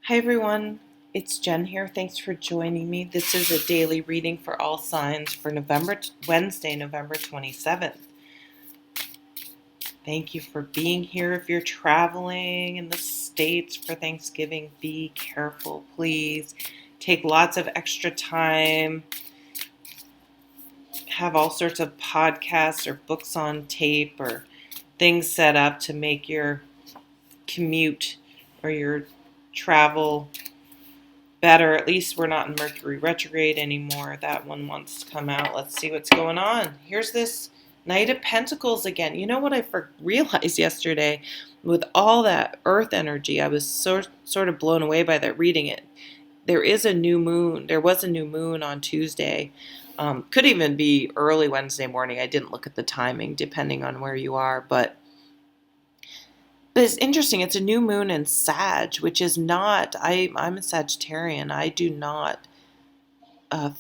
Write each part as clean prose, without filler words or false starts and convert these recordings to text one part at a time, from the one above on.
Hi everyone, it's Jen here. Thanks for joining me. This is a daily reading for all signs for Wednesday, November 27th. Thank you for being here. If you're traveling in the States for Thanksgiving, be careful, please. Take lots of extra time. Have all sorts of podcasts or books on tape or things set up to make your commute or your travel better. At least we're not in Mercury retrograde anymore. That one wants to come out. Let's see what's going on. Here's this Knight of Pentacles again. You know what I realized yesterday? With all that earth energy, I was sort of blown away by that reading it. There is a new moon. There was a new moon on Tuesday. Could even be early Wednesday morning. I didn't look at the timing, depending on where you are. But it's interesting. It's a new moon in Sag, which is not. I'm a Sagittarian. I do not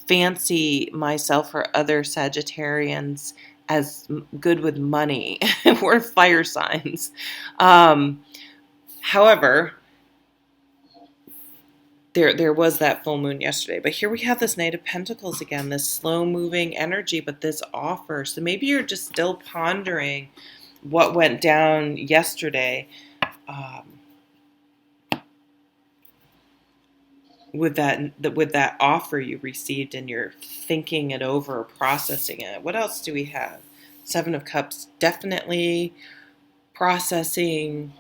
fancy myself or other Sagittarians as good with money. We're fire signs. However, there was that full moon yesterday. But here we have this Knight of Pentacles again, this slow-moving energy, but this offer. So maybe you're just still pondering what went down yesterday. With that offer you received, and you're thinking it over, processing it. What else do we have? Seven of Cups, definitely processing.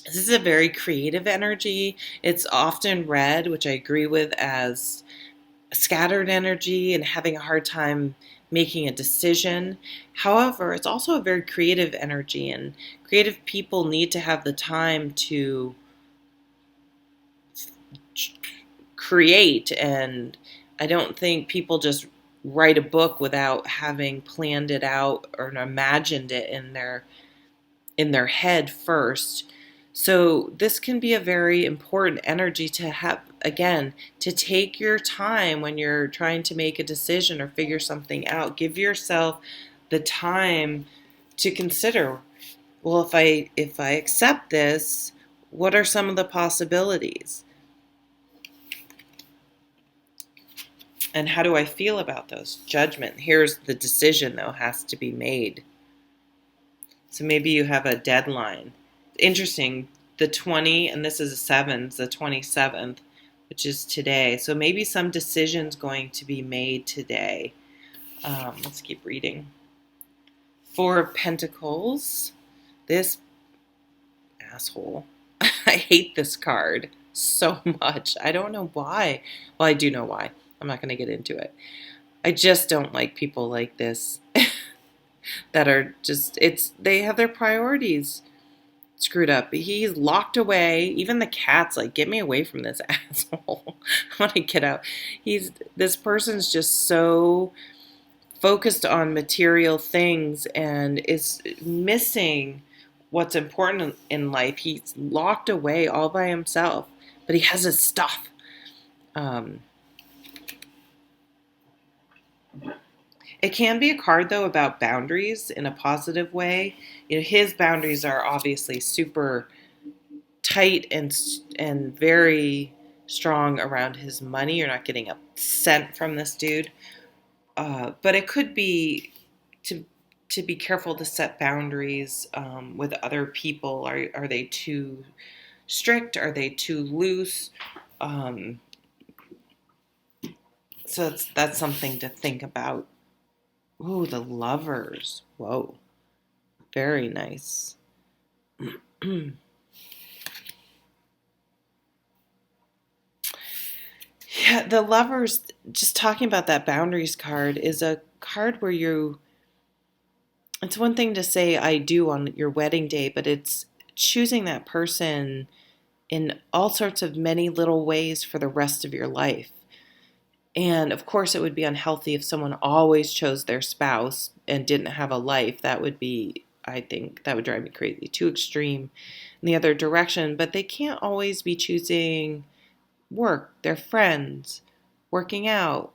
This is a very creative energy. It's often read, which I agree with, as scattered energy and having a hard time making a decision. However, it's also a very creative energy, and creative people need to have the time to create. And I don't think people just write a book without having planned it out or imagined it in their head first. So this can be a very important energy to have, again, to take your time when you're trying to make a decision or figure something out. Give yourself the time to consider, well, if I accept this, what are some of the possibilities? And how do I feel about those? Judgment. Here's the decision, though, has to be made. So maybe you have a deadline. Interesting. The 20, and this is a 7, the 27th, which is today. So maybe some decision's going to be made today. Let's keep reading. Four of Pentacles. This asshole. I hate this card so much. I don't know why. Well, I do know why. I'm not going to get into it. I just don't like people like this that are just, they have their priorities screwed up. He's locked away. Even the cat's like, get me away from this asshole. I want to get out. This person's just so focused on material things and is missing what's important in life. He's locked away all by himself, but he has his stuff. It can be a card, though, about boundaries in a positive way. You know, his boundaries are obviously super tight and very strong around his money. You're not getting a cent from this dude. But it could be to be careful to set boundaries with other people. Are they too strict? Are they too loose? So that's something to think about. Ooh, the Lovers. Whoa. Very nice. Yeah, the Lovers, just talking about that boundaries card, is a card where it's one thing to say I do on your wedding day, but it's choosing that person in all sorts of many little ways for the rest of your life. And of course, it would be unhealthy if someone always chose their spouse and didn't have a life. That would be, I think, that would drive me crazy. Too extreme in the other direction. But they can't always be choosing work, their friends, working out,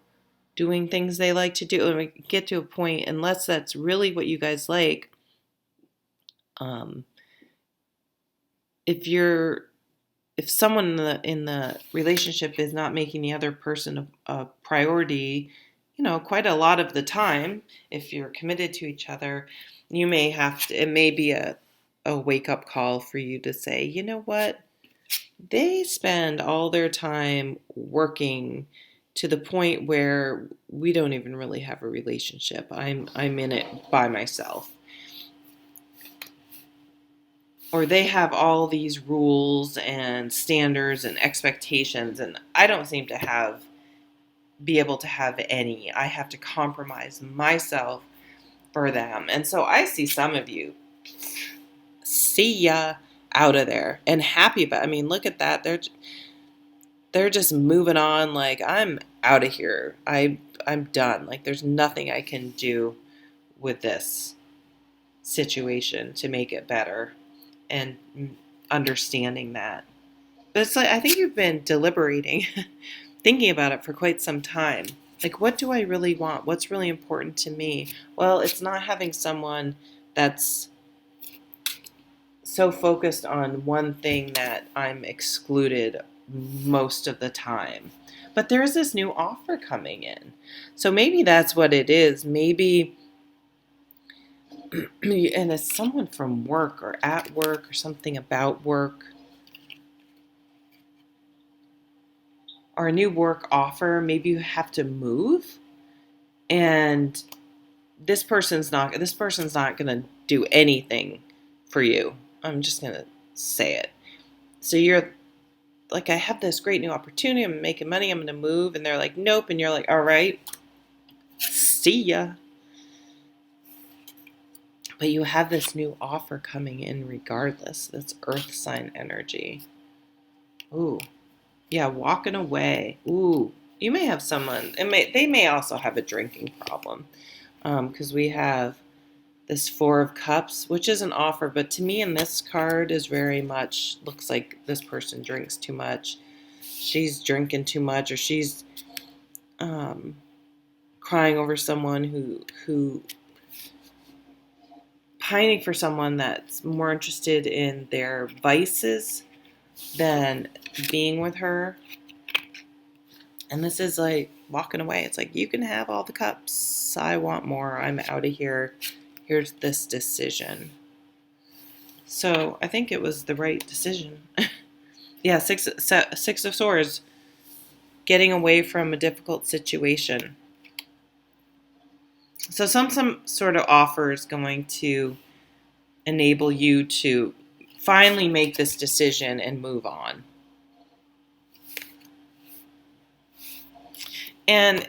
doing things they like to do. And we get to a point, unless that's really what you guys like, um, if if someone in the relationship is not making the other person a priority, quite a lot of the time, if you're committed to each other, you may have to, it may be a wake up call for you to say, you know what? They spend all their time working to the point where we don't even really have a relationship. I'm in it by myself. Or they have all these rules and standards and expectations, and I don't seem to be able to have any. I have to compromise myself for them. And so I see some of you, see ya, out of there, and happy about it. I mean, look at that. They're just moving on, like, I'm out of here. I'm done. Like, there's nothing I can do with this situation to make it better, and understanding that. But it's like, I think you've been deliberating, thinking about it for quite some time. Like, what do I really want? What's really important to me? Well, it's not having someone that's so focused on one thing that I'm excluded most of the time. But there's this new offer coming in. So maybe that's what it is. Maybe, and it's someone from work or at work or something about work, or a new work offer. Maybe you have to move, and this person's not going to do anything for you. I'm just going to say it. So you're like, I have this great new opportunity. I'm making money. I'm going to move. And they're like, nope. And you're like, all right, see ya. But you have this new offer coming in regardless. That's earth sign energy. Ooh. Yeah, walking away. Ooh. You may have someone, they may also have a drinking problem. Because we have this Four of Cups, which is an offer, but to me in this card is very much, looks like this person drinks too much. She's drinking too much, or she's crying over someone who pining for someone that's more interested in their vices than being with her. And this is like walking away. It's like, you can have all the cups. I want more. I'm out of here. Here's this decision. So I think it was the right decision. Yeah, Six of Swords. Getting away from a difficult situation. So some sort of offer is going to enable you to finally make this decision and move on. And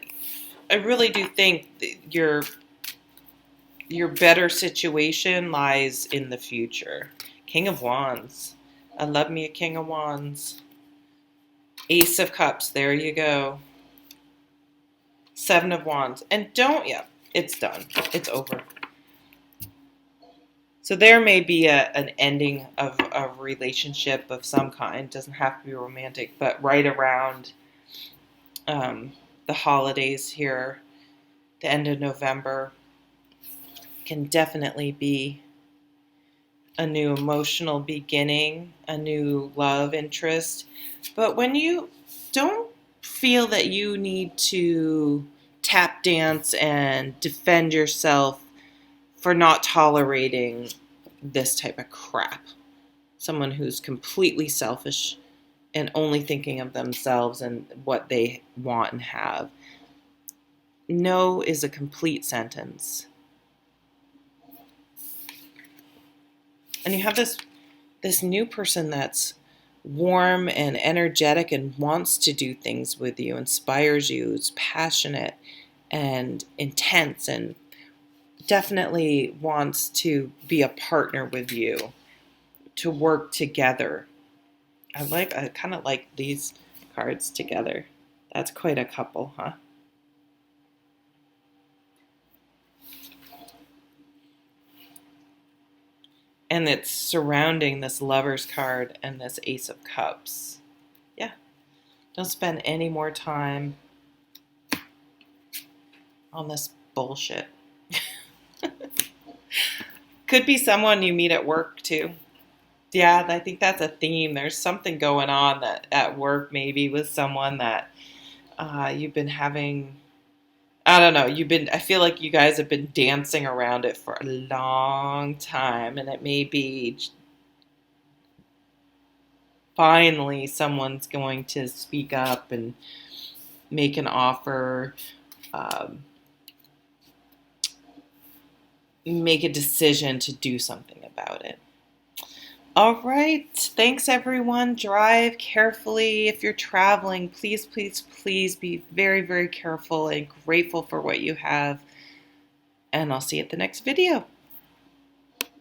I really do think that your better situation lies in the future. King of Wands. I love me a King of Wands. Ace of Cups. There you go. Seven of Wands. And it's done. It's over. So there may be an ending of a relationship of some kind. It doesn't have to be romantic, but right around the holidays here, the end of November, can definitely be a new emotional beginning, a new love interest. But when you don't feel that you need to tap dance and defend yourself for not tolerating this type of crap, someone who's completely selfish and only thinking of themselves and what they want and have. No is a complete sentence. And you have this new person that's warm and energetic and wants to do things with you, inspires you, is passionate and intense, and definitely wants to be a partner with you, to work together. I kind of like these cards together. That's quite a couple, huh? And it's surrounding this Lover's card and this Ace of Cups. Yeah. Don't spend any more time on this bullshit. Could be someone you meet at work too. Yeah, I think that's a theme. There's something going on that at work maybe with someone that you've been having. I don't know. I feel like you guys have been dancing around it for a long time, and it may be finally someone's going to speak up and make an offer, um, make a decision to do something about it. All right. Thanks, everyone. Drive carefully. If you're traveling, please, please, please be very, very careful and grateful for what you have. And I'll see you at the next video.